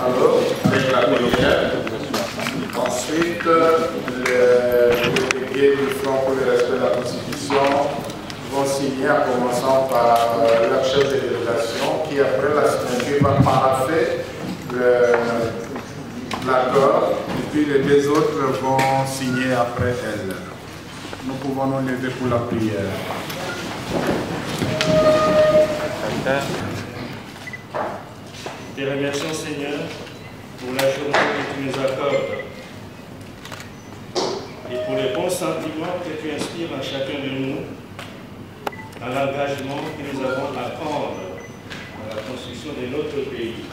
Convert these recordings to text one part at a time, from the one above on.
Alors, avec la première, ensuite, les délégués du Front pour le respect de la Constitution vont signer en commençant par leur chef de délégation qui, après la signature, va parapher l'accord et puis les deux autres vont signer après elle. Nous pouvons nous lever pour la prière. Te remercions, Seigneur, pour la journée que tu nous accordes et pour les bons sentiments que tu inspires à chacun de nous, à l'engagement que nous avons à prendre dans la construction de notre pays.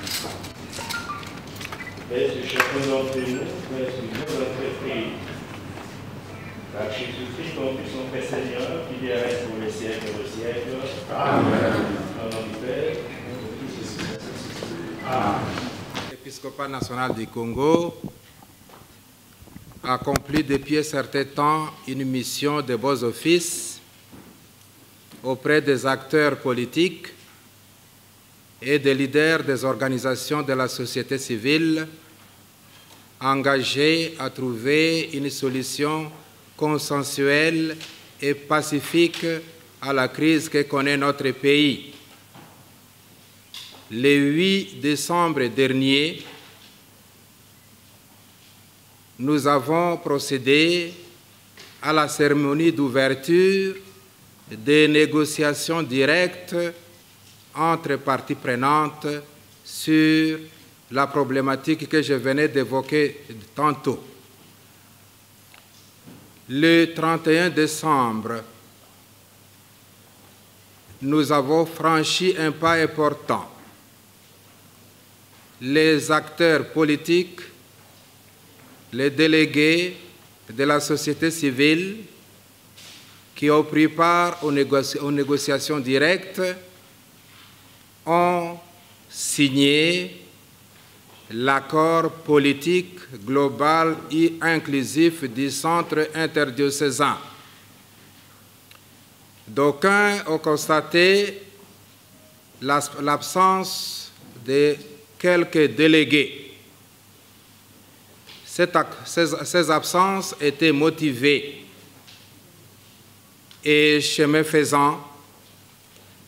Père sur chacun d'entre nous, Père sur notre pays. Par Jésus-Christ, ton Fils, son Père Seigneur, qui reste pour les siècles et les siècles. Amen. Au nom du Père. L'épiscopat national du Congo accomplit depuis un certain temps une mission de beaux offices auprès des acteurs politiques et des leaders des organisations de la société civile engagés à trouver une solution consensuelle et pacifique à la crise que connaît notre pays. Le 8 décembre dernier, nous avons procédé à la cérémonie d'ouverture des négociations directes entre parties prenantes sur la problématique que je venais d'évoquer tantôt. Le 31 décembre, nous avons franchi un pas important. Les acteurs politiques, les délégués de la société civile qui ont pris part aux négociations directes ont signé l'accord politique global et inclusif du centre interdiocésain. D'aucuns ont constaté l'absence de quelques délégués. Ces absences étaient motivées et, chemin faisant,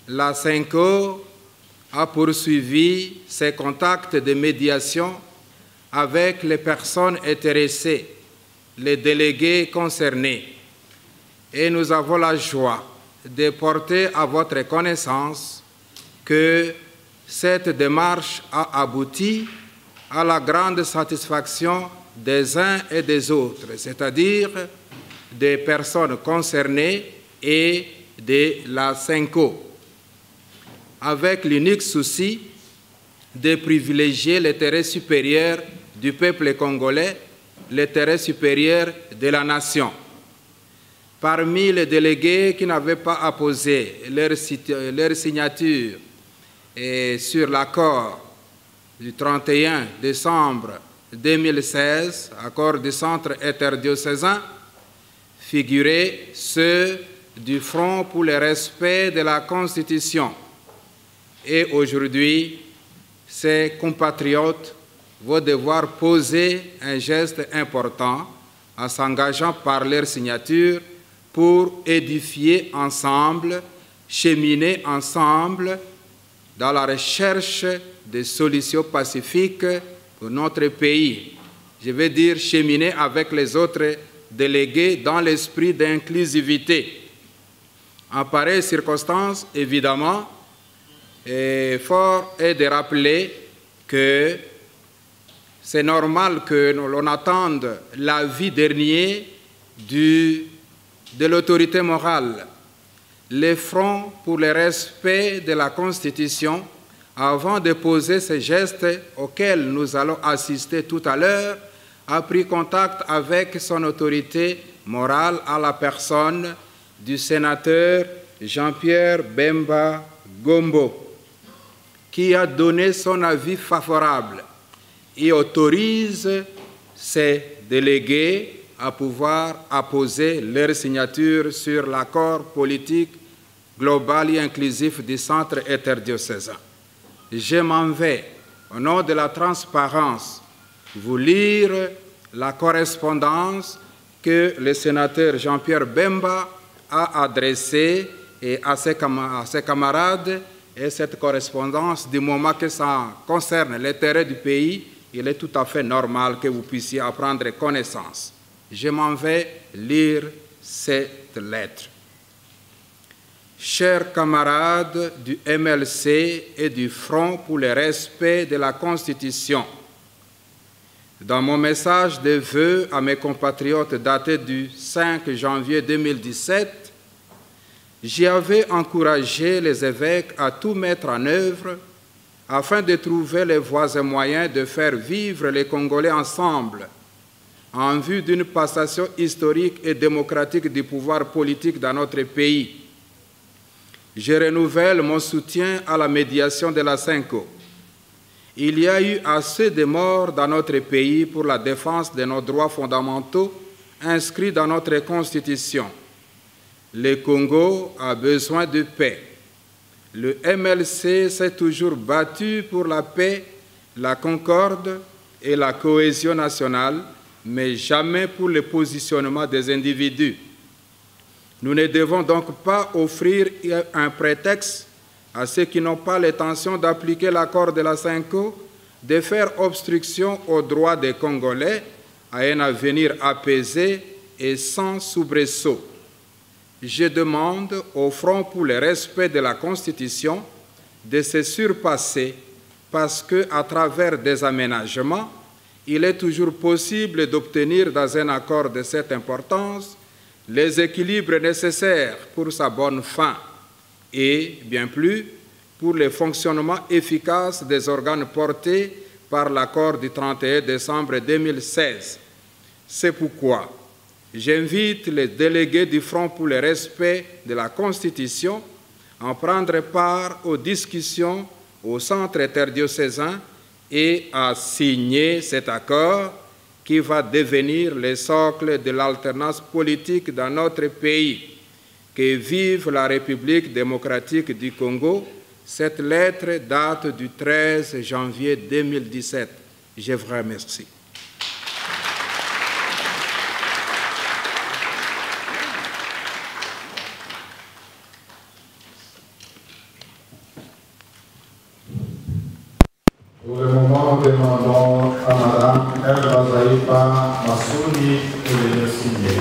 la CENCO a poursuivi ses contacts de médiation avec les personnes intéressées, les délégués concernés. Et nous avons la joie de porter à votre connaissance que cette démarche a abouti à la grande satisfaction des uns et des autres, c'est-à-dire des personnes concernées et de la CENCO, avec l'unique souci de privilégier l'intérêt supérieur du peuple congolais, l'intérêt supérieur de la nation. Parmi les délégués qui n'avaient pas apposé leur signature sur l'accord du 31 décembre 2016, accord du centre interdiocésain, figuraient ceux du Front pour le respect de la Constitution. Et aujourd'hui, ces compatriotes vont devoir poser un geste important en s'engageant par leur signature pour édifier ensemble, cheminer ensemble dans la recherche de solutions pacifiques pour notre pays. Je veux dire cheminer avec les autres délégués dans l'esprit d'inclusivité. En pareille circonstance, évidemment, fort est de rappeler que c'est normal que l'on attende l'avis dernier de l'autorité morale. les fronts pour le respect de la Constitution, avant de poser ces gestes auxquels nous allons assister tout à l'heure, a pris contact avec son autorité morale à la personne du sénateur Jean-Pierre Bemba Gombo, qui a donné son avis favorable et autorise ses délégués à pouvoir apposer leur signature sur l'accord politique global et inclusif du centre interdiocésain. Je m'en vais, au nom de la transparence, vous lire la correspondance que le sénateur Jean-Pierre Bemba a adressée à ses camarades, et cette correspondance, du moment que ça concerne l'intérêt du pays, il est tout à fait normal que vous puissiez en prendre connaissance. Je m'en vais lire cette lettre. Chers camarades du MLC et du Front pour le respect de la Constitution, dans mon message de vœux à mes compatriotes daté du 5 janvier 2017, j'y avais encouragé les évêques à tout mettre en œuvre afin de trouver les voies et moyens de faire vivre les Congolais ensemble en vue d'une passation historique et démocratique du pouvoir politique dans notre pays. Je renouvelle mon soutien à la médiation de la CENCO. Il y a eu assez de morts dans notre pays pour la défense de nos droits fondamentaux inscrits dans notre Constitution. Le Congo a besoin de paix. Le MLC s'est toujours battu pour la paix, la concorde et la cohésion nationale, mais jamais pour le positionnement des individus. Nous ne devons donc pas offrir un prétexte à ceux qui n'ont pas l'intention d'appliquer l'accord de la CENCO, de faire obstruction aux droits des Congolais à un avenir apaisé et sans soubresaut. Je demande au Front pour le respect de la Constitution de se surpasser parce qu'à travers des aménagements, il est toujours possible d'obtenir dans un accord de cette importance les équilibres nécessaires pour sa bonne fin et, bien plus, pour le fonctionnement efficace des organes portés par l'accord du 31 décembre 2016. C'est pourquoi j'invite les délégués du Front pour le respect de la Constitution à prendre part aux discussions au centre interdiocésain et à signer cet accord qui va devenir le socle de l'alternance politique dans notre pays. Que vive la République démocratique du Congo. Cette lettre date du 13 janvier 2017. Je vous remercie. Pour le moment, nous demandons à Mme El-Bazaïfa Massouni de le signer.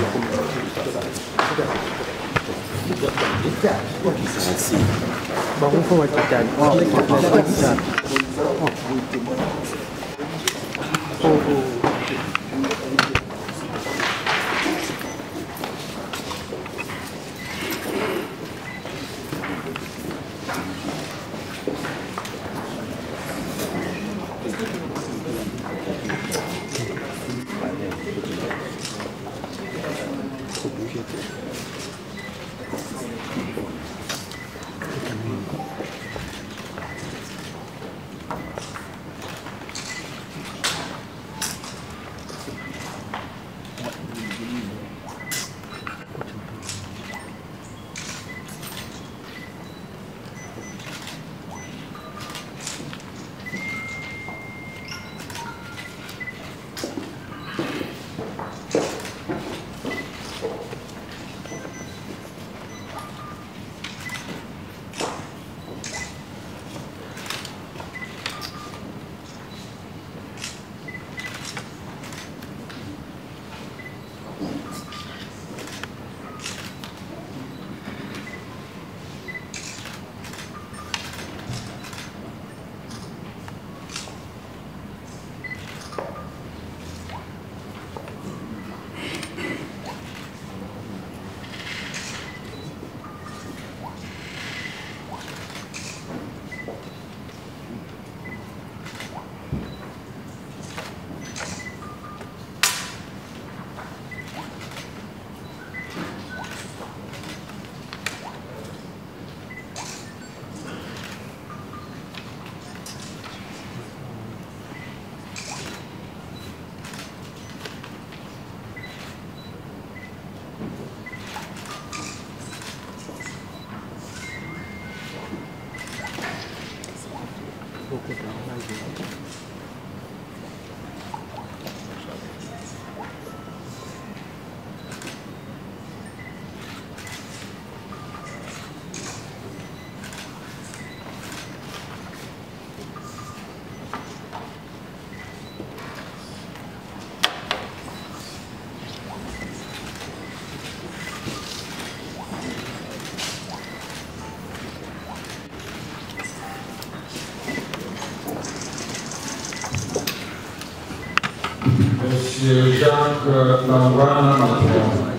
Langwana Matumona.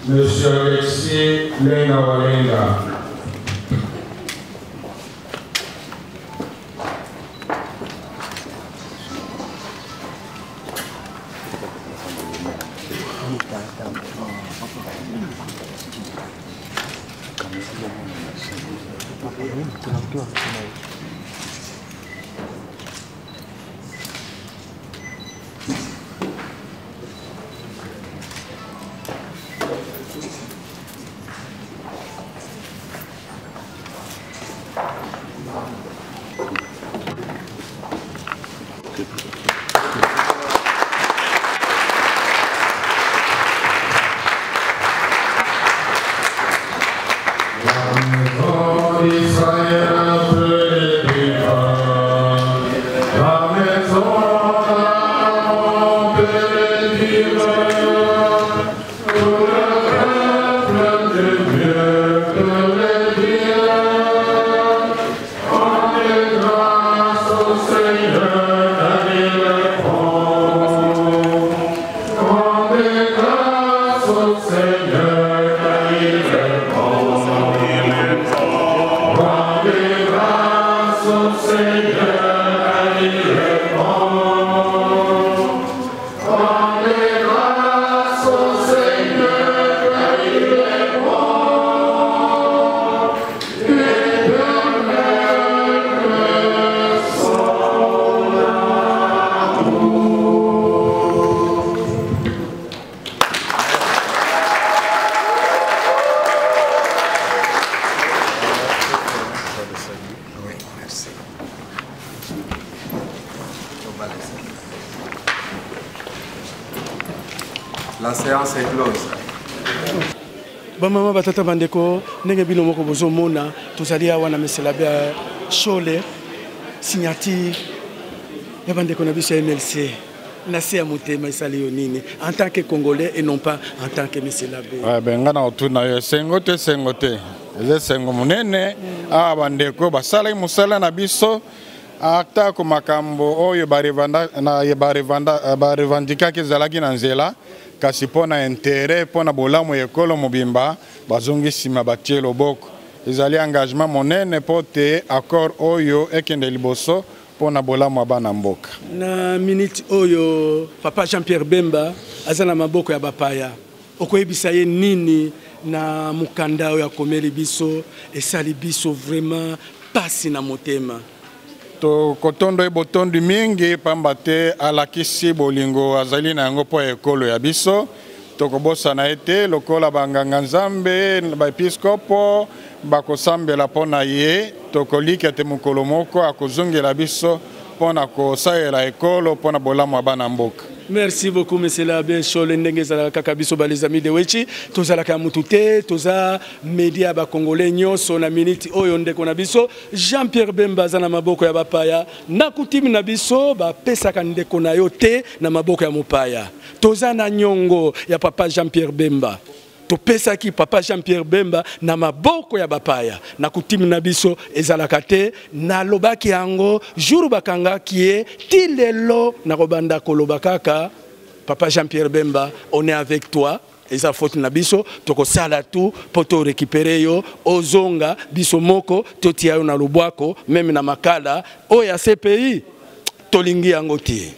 Monsieur Alexis Lenga Walenga. La séance est close. Bamama batata bandeko ndenge bino moko bozomona tozali awa na meselabe Chole signature ya bandeko na biso MLC na se ya motema esali yo nini en tant que Congolais et non pas en tant que meselabe. Ouais ben ngana otuna yo sengote eze sengo munene a bandeko basala musala na biso ata ko makambo oyo barevandika kezalaki na nzela kasi pona intérêt pona bolamu ekolo mobimba bazongisima batie loboko ezali engagement monene pote accord oyo ekende liboso pona bolamu abana mboka na minute oyo papa Jean-Pierre Bemba azana maboko ya bapaya okoyebisa ye nini na mukanda oyo akomeli biso esali biso vraiment pasi na motema to kotondo ebotondi mingi pambate alakisi bolingo azali na yango po ekolo ya biso tokobosa na ete lokola banganga nzambe ba episkopo bakosambela pona ye tokolika te mukolo moko akozongela biso pona kosaela ekolo pona bolamu abana mboka. Merci beaucoup, monsieur l'abbé Chole ndenge za kaka biso ba les amis de Wechi tozala ka mutute toza media ba congolais nyonso na minute oyo ndeko na biso Jean-Pierre Bemba za na maboko ya bapaya na kutimi na biso ba pesa ka ndeko na yo te na maboko ya mopaya toza na nyongo ya papa Jean-Pierre Bemba topesa ki papa Jean-Pierre Bemba na maboko ya bapaya na kutimi na biso ezalaka te na lobaki yango jour bakanga kie tilelo na kobanda koloba kaka papa Jean-Pierre Bemba on est avec toi eza faute na biso toko sala tout poto récupérer yo ozonga biso moko totia yo na lobwako même na makala oya CPI tolingi yango tie